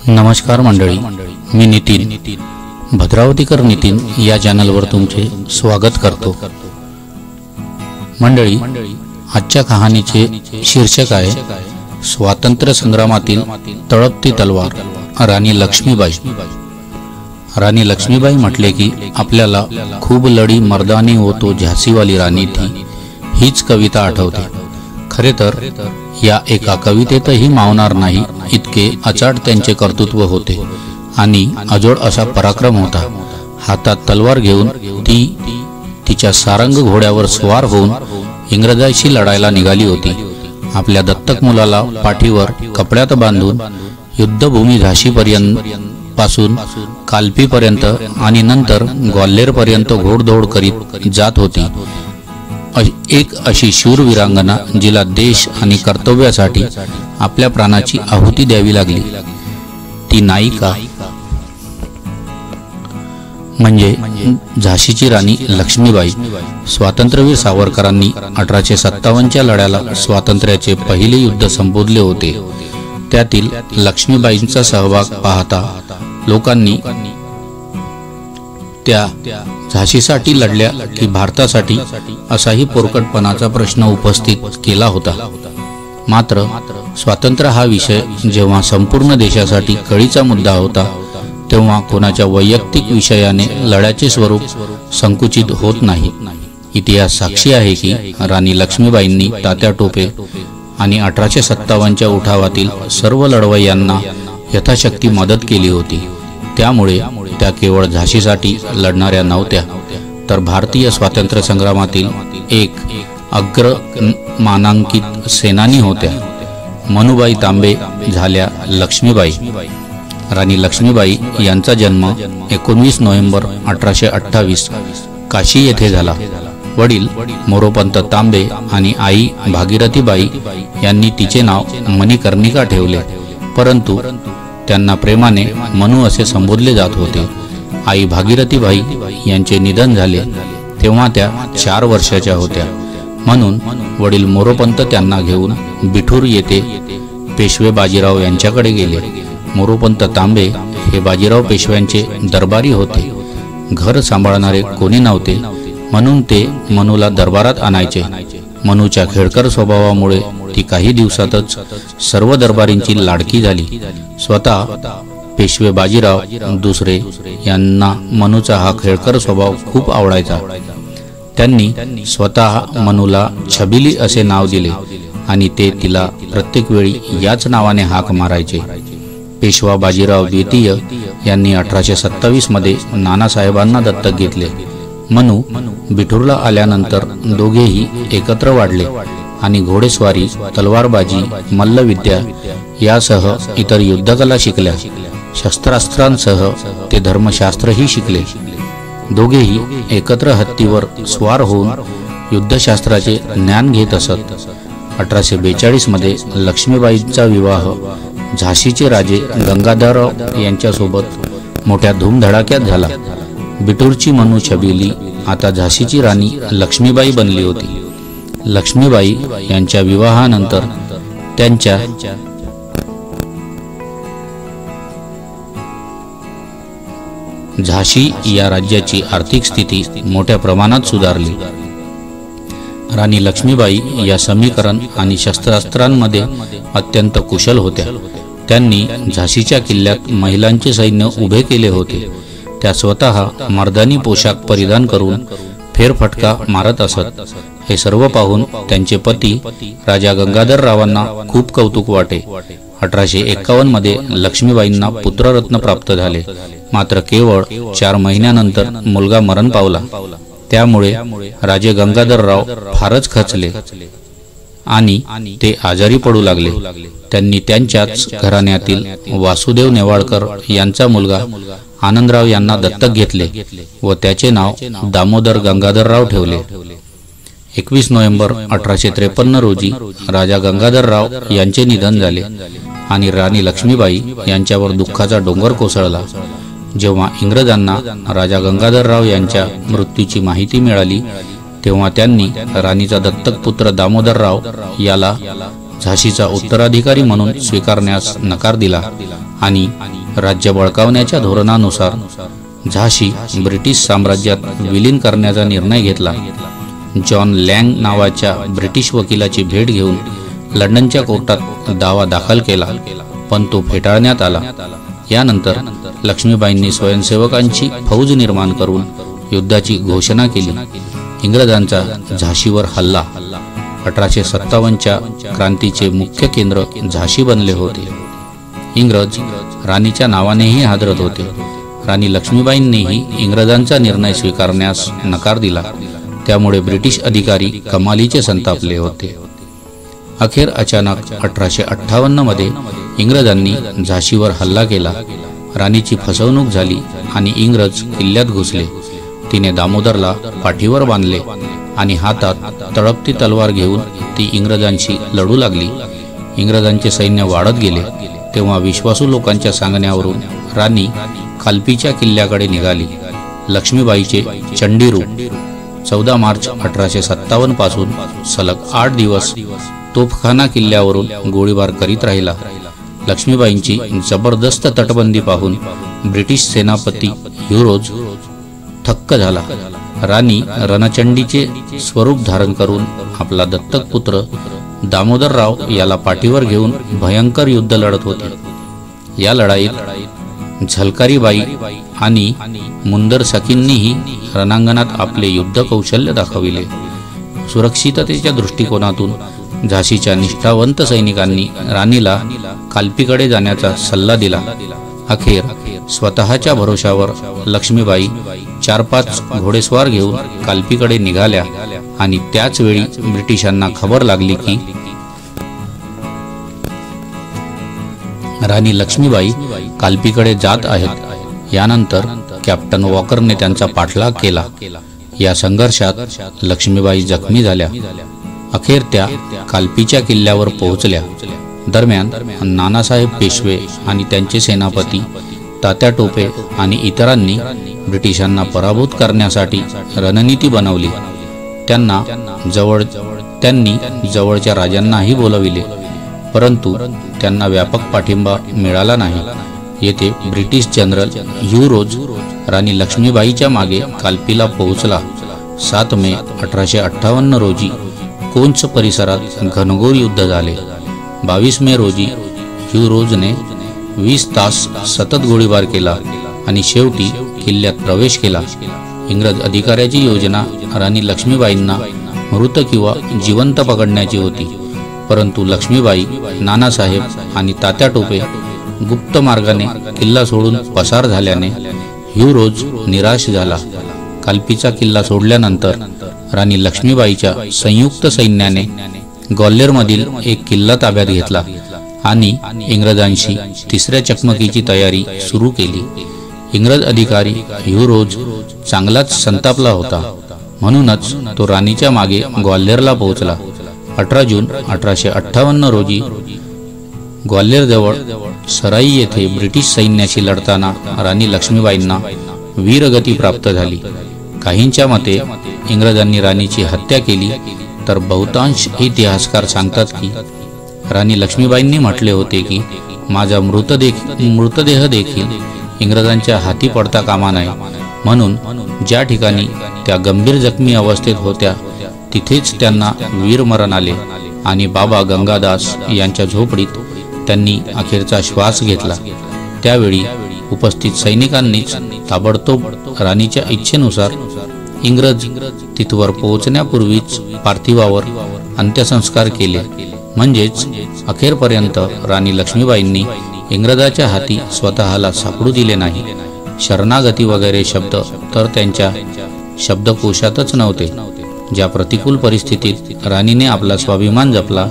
नमस्कार मंडळी, मी नितीन भद्रावतीकर नितीन या चॅनलवर तुमचे स्वागत करतो। मंडळी, आजच्या कहाणीचे शीर्षक आहे स्वातंत्र्य संग्रामातील तळपती तलवार राणी लक्ष्मीबाई। राणी लक्ष्मीबाई म्हटले की आपल्याला खूप लढी मर्दानी हो तो झांसीवाली राणी थी हीच कविता आठवते। खरे तर या एका कवितेतही मावणार नाही इतके अचाट त्यांचे कर्तृत्व होते आणि अजोड असा पराक्रम होता। हातात तलवार घेऊन ती तिच्या सारंग घोड्यावर स्वार होऊन इंग्रजांशी लढायला निघाली होती। आपल्या दत्तक मुलाला पाठीवर कपड्यात बांधून युद्धभूमी झाशीपर्यंत पासून कालपीपर्यंत आणि नंतर ग्वाल्हेरपर्यंत घोडदौड करीत जात होती। एक अशी शूर वीरांगना जिला देश आणि कर्तव्यासाठी आपल्या प्राणाची आहुती द्यावी लागली ती नायिका म्हणजे झाशीची राणी लक्ष्मीबाई। स्वातंत्र्यवीर सावरकरांनी 1857च्या लढ्याला स्वातंत्र्याचे पहिले युद्ध संबोधले होते। त्यातील लक्ष्मीबाईंचा सहभाग पाहता लोकांनी त्या झाशीसाठी लढल्या की भारतासाठी असाही पोरकटपणाचा प्रश्न उपस्थित केला होता। मात्र स्वातंत्र्य हा विषय जेव्हा संपूर्ण देशासाठी कळीचा मुद्दा होता तेव्हा कोणाच्या वैयक्तिक विषयाने लढ्याचे स्वरूप संकुचित होत नाही। इतिहास साक्षी आहे की राणी लक्ष्मीबाईंनी तात्या टोपे आणि 1857च्या उठावातील सर्व लढवय्यांना यथाशक्ती मदत केली होती। त्यामुळे त्या केवळ झाशीसाठी लढणाऱ्या नव्हत्या तर भारतीय स्वातंत्र्य संग्रामातील एक अग्र मानांकित सेनानी होत्या। मनुबाई तांबे झाल्या लक्ष्मीबाई। राणी लक्ष्मीबाई यांचा जन्म 19 नोव्हेंबर 1828 काशी येथे झाला। वडील मोरोपंत तांबे आणि आई भागीरथीबाई यांनी तिचे नाव मणिकर्णिका ठेवले, परंतु त्यांना प्रेमाने मनु असे संबोधले जात होते। आई भागीरथीबाई यांचे निधन झाले तेव्हा त्या 4 वर्षाच्या होत्या, म्हणून वडील मोरोपंत त्यांना घेऊन बिठूर येथे पेशवे बाजीराव यांच्याकडे गेले। मोरोपंत तांबे हे बाजीराव पेशव्यांचे दरबारी होते। घर सांभाळणारे कोणी नव्हते म्हणून ते मनूला दरबारात आणायचे। मनूच्या खेळकर स्वभावामुळे ती काही दिवसातच सर्व दरबारींची लाडकी झाली। स्वतः पेशवे बाजीराव दुसरे यांना मनूचा हा खेळकर स्वभाव खूप आवडायचा। त्यांनी स्वतः मनूला छबिली असे नाव दिले आणि ते तिला प्रत्येक वेळी याच नावाने हाक मारायचे। पेशवा बाजीराव द्वितीय यांनी 1827 मध्ये नानासाहेबांना दत्तक घेतले। मनू बिठूरला आल्यानंतर दोघेही एकत्र वाढले आणि घोडेस्वारी, तलवारबाजी, मल्लविद्या यासह इतर युद्धकला शिकल्या। शस्त्रास्त्रांसह ते धर्मशास्त्रही शिकले। दोघेही एकत्र हत्तीवर स्वार होऊन युद्धशास्त्राचे ज्ञान घेत असत। 1842 मध्ये लक्ष्मीबाईंचा विवाह झाशीचे राजे गंगाधरराव यांच्यासोबत मोठ्या धूमधडाक्यात झाला। बिठूरची मनू छबिली आता झाशीची राणी लक्ष्मीबाई बनली होती। लक्ष्मीबाई यांच्या विवाहानंतर त्यांच्या झाशी या राज्याची आर्थिक स्थिती मोठ्या प्रमाणात सुधारली। राणी लक्ष्मीबाई या समीकरण आणि शस्त्रास्त्रांमध्ये अत्यंत कुशल होत्या। त्यांनी झाशीच्या किल्ल्यात महिलांचे सैन्य उभे केले होते। त्या स्वतः मर्दानी पोशाख परिधान करून फेरफटका मारत असत। हे सर्व पाहून त्यांचे पती राजा गंगाधररावांना खूप कौतुक वाटे। 1851 मध्ये लक्ष्मीबाईंना पुत्ररत्न प्राप्त झाले, मात्र केवळ 4 महिन्यानंतर मुलगा मरण पावला। त्यामुळे राजे गंगाधरराव फारच खचले आणि ते आजारी पडू लागले। त्यांनी त्यांच्याच घराण्यातील वासुदेव नेवाळकर यांचा मुलगा आनंदराव यांना दत्तक घेतले व त्याचे नाव दामोदर गंगाधरराव ठेवले। 21 नोव्हेंबर 1853 रोजी राजा गंगाधरराव यांचे निधन झाले आणि राणी लक्ष्मीबाई यांच्यावर दुःखाचा डोंगर कोसळला। जेव्हा इंग्रजांना राजा गंगाधरराव यांच्या मृत्यूची माहिती मिळाली तेव्हा त्यांनी राणीचा दत्तक पुत्र दामोदरराव याला झाशीचा उत्तराधिकारी म्हणून स्वीकारण्यास नकार दिला आणि राज्य बळकावण्याच्या धोरणानुसार झाशी ब्रिटिश साम्राज्यात विलीन करण्याचा निर्णय घेतला. जॉन लँग नावाच्या ब्रिटिश वकिलाची भेट घेऊन लंडनच्या कोर्टात दावा दाखल केला, पण तो फेटाळण्यात आला. यानंतर लक्ष्मीबाईंनी स्वयंसेवकांची फौज निर्माण करून युद्धाची घोषणा केली. इंग्रजांचा झाशीवर हल्ला. 1857च्या क्रांतीचे मुख्य केंद्र झाशी बनले होते. इंग्रज राणीच्या नावानेही हादरत होते. राणी लक्ष्मीबाईंनीही इंग्रजांचा निर्णय स्वीकारण्यास नकार दिला. त्यामुळे ब्रिटिश अधिकारी कमालीचे संतापले होते. अखेर अचानक 1858 मध्ये इंग्रजांनी झाशीवर हल्ला केला. राणीची फसवणूक झाली आणि इंग्रज किल्ल्यात घुसले. तिने दामोदरला पाठीवर बांधले आणि हातात तळपती तलवार घेऊन ती इंग्रजांशी लढू लागली. इंग्रजांचे सैन्य वाढत गेले तेव्हा विश्वासू लोकांच्या सांगण्यावरून राणी खालपीच्या किल्ल्याकडे निघाली. लक्ष्मीबाईचे चंडी रूप. 14 मार्च 1857 पासून सलग 8 दिवस तोफखाना किल्ल्यावरून गोळीबार करीत राहिला. लक्ष्मीबाईंची जबरदस्त तटबंदी पाहून ब्रिटिश सेनापती ह्युरोज थक्क झाला. राणी रणचंडीचे स्वरूप धारण करून आपला दत्तक पुत्र दामोदरराव याला पाठीवर घेऊन भयंकर युद्ध लढत होते. या लढाईत झलकारीबाई आणि मुंदर सखींनीही रणांगणात आपले युद्ध कौशल्य दाखविले. सुरक्षिततेच्या दृष्टिकोनातून झाशीच्या निष्ठावंत सैनिकांनी राणीला काल्पीकडे जाण्याचा सल्ला दिला. अखेर स्वतःच्या भरोशावर लक्ष्मीबाई 4-5 घोडेस्वार घेऊन काल्पीकडे निघाल्या आणि त्याच वेळी ब्रिटिशांना खबर लागली की राणी लक्ष्मीबाई काल्पीकडे जात आहेत. यानंतर कॅप्टन वॉकरने त्यांचा पाठलाग केला. या संघर्षात लक्ष्मीबाई जखमी झाल्या. अखेर त्या काल्पीच्या किल्ल्यावर पोहोचल्या. दरम्यान नानासाहेब पेशवे आणि त्यांचे सेनापती तात्या टोपे आणि इतरांनी ब्रिटिशांना पराभूत करण्यासाठी रणनीती बनवली. त्यांनी जवळच्या राजांनाही बोलविले, परंतु त्यांना व्यापक पाठिंबा मिळाला नाही. येथे ब्रिटिश जनरल ह्युरोज राणी लक्ष्मीबाईच्या मागे काल्पीला पोहोचला. 7 मे 1858 रोजी कोंच परिसरात घनघोर युद्ध झाले. 22 मे रोजी ह्युरोजने 20 तास सतत गोळीबार केला आणि शेवटी किल्ल्यात प्रवेश केला. इंग्रज अधिकाऱ्याची योजना राणी लक्ष्मीबाईंना मृत किंवा जिवंत पकडण्याची होती, परंतु लक्ष्मीबाई, नानासाहेब आणि तात्या टोपे गुप्त मार्गाने किल्ला सोडून पसार झाल्याने ह्युरोज निराश झाला. काल्पीचा किल्ला सोडल्यानंतर राणी लक्ष्मीबाईच्या संयुक्त सैन्याने ग्वाल्हेरमधील एक किल्ला ताब्यात घेतला आणि इंग्रजांशी तिसऱ्या चकमकीची तयारी सुरू केली. इंग्रज अधिकारी ह्युरोज चांगलाच संतापला होता, म्हणूनच तो राणीच्या मागे ग्वाल्हेरला पोहोचला. 18 जून 1858 रोजी ग्वाल्हेरजवळ सराई येथे ब्रिटिश सैन्याशी लढताना राणी लक्ष्मीबाईंना वीरगती प्राप्त झाली. काहींच्या मते इंग्रजांनी राणीची हत्या केली, तर बहुतांश इतिहासकार सांगतात की राणी लक्ष्मीबाईंनी म्हटले होते की माझा मृतदेह देखील इंग्रजांच्या हाती पडता कामा नये, म्हणून ज्या ठिकाणी त्या गंभीर जखमी अवस्थेत होत्या तिथेच त्यांना वीरमरण आले आणि बाबा गंगादास यांच्या झोपडीत त्यांनी अखेरचा श्वास घेतला. त्यावेळी उपस्थित सैनिकांनीच ताबडतोब राणीच्या इच्छेनुसार इंग्रज तिथवर पोहोचण्यापूर्वीच पार्थिवावर अंत्यसंस्कार केले. म्हणजेच अखेरपर्यंत राणी लक्ष्मीबाईंनी इंग्रजाच्या हाती स्वतःला सापडू दिले नाही. शरणागती वगैरे शब्द तर त्यांच्या शब्दकोशातच नव्हते. ज्या प्रतिकूल परिस्थितीत राणीने आपला स्वाभिमान जपला,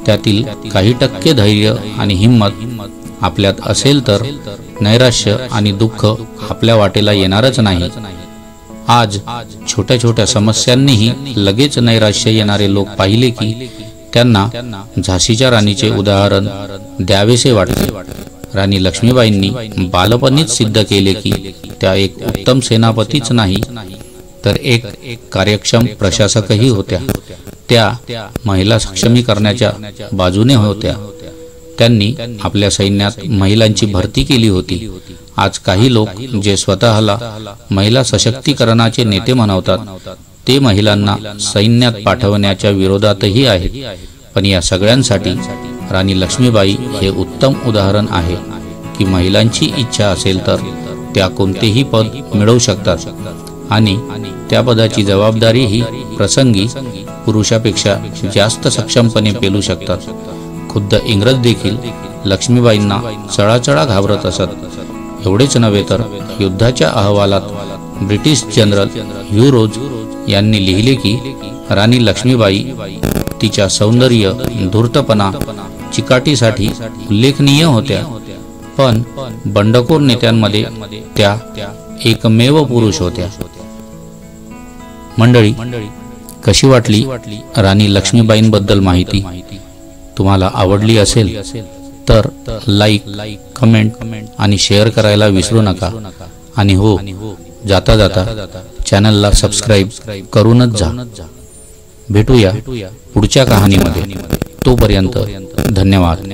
त्यातील काही टक्के धैर्य आणि हिंमत आपल्यात असेल तर नैराश्य आणि दुःख आपल्या वाटेला येणारच नाही. आज छोट्या छोट्या समस्यांनीही लगेच नैराश्य येणारे लोक पाहिले की त्यांना झाशीच्या राणीचे उदाहरण द्यावेसे वाटते. राणी लक्ष्मीबाईंनी बालपणीच सिद्ध केले की त्या एक उत्तम सेनापतीच नाही, तर एक कार्यक्षम प्रशासकही होत्या. त्या महिला सक्षमीकरणाच्या बाजूने होत्या। त्यांनी आपल्या सैन्यात महिलांची भरती केली होती। आज काही लोक जे स्वतःला महिला सशक्तीकरणाचे नेते म्हणवतात ते महिलांना सैन्यात पाठवण्याच्या विरोधातही आहेत। पण या सगळ्यांसाठी राणी लक्ष्मीबाई हे उत्तम उदाहरण आहे की महिलांची इच्छा असेल तर त्या कोणतेही पद मिळवू शकतात आणि त्या पदाची जबाबदारीही प्रसंगी पुरुषापेक्षा जास्त सक्षमपणे पेलू शकतात। खुद्द इंग्रज देखील लक्ष्मीबाईंना चळाचळा घाबरत असत। एवढेच नव्हे तर युद्धाच्या अहवालात ब्रिटिश जनरल ह्यू रोज यांनी लिहिले की राणी लक्ष्मीबाई तिच्या सौंदर्य, धूर्तपणा, चिकाटीसाठी उल्लेखनीय होत्या, पण बंडखोर नेत्यांमध्ये त्या एकमेव पुरुष होत्या। मंडळी, कशी वाटली राणी लक्ष्मीबाईंबद्दल माहिती? तुम्हाला आवडली असेल तर लाईक, कमेंट आणि शेअर करायला विसरू नका। आणि हो, जाता जाता चॅनलला सबस्क्राईब करूनच जा। भेटूया पुढच्या कहाणीमध्ये। तोपर्यंत धन्यवाद।